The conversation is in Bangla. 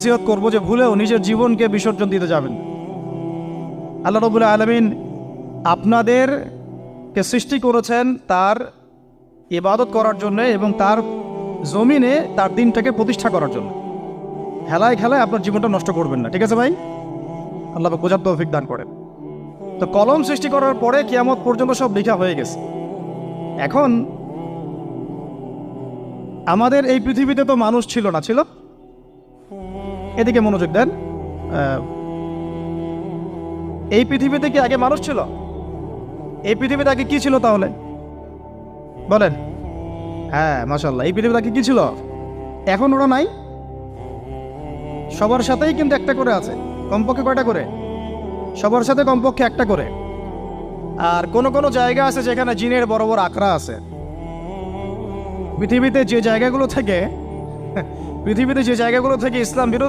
নসিহত করব যে ভুলেও নিজের জীবনকে বিসর্জন দিতে যাবেন। আল্লাহ রাব্বুল আলামিন আপনাদেরকে সৃষ্টি করেছেন তার ইবাদত করার জন্য এবং তার জমিনে তার দিনটাকে প্রতিষ্ঠা করার জন্য। হেলায় খেলায় আপনার জীবনটা নষ্ট করবেন না, ঠিক আছে ভাই? আল্লাহ পাক বোঝার তৌফিক দান করেন। তো কলম সৃষ্টি করার পরে কিয়ামত পর্যন্ত সব লেখা হয়ে গেছে। এখন আমাদের এই পৃথিবীতে তো মানুষ ছিল না, ছিল? এদিকে মনোযোগ দেন। এই পৃথিবীতে কি আগে মানুষ ছিল? এই পৃথিবীতে আগে কি ছিল তাহলে বলেন? হ্যাঁ, মাশাআল্লাহ। এই পৃথিবীতে আগে কি ছিল? এখন ওরা নাই? সবার সাথেই কিন্তু একটা করে আছে। কমপক্ষে কয়টা করে? সবার সাথে কমপক্ষে একটা করে। আর কোন কোন জায়গা আছে যেখানে জিনের বড় বড় আখড়া আছে। পৃথিবীতে যে জায়গাগুলো থেকে ইসলাম বিরোধী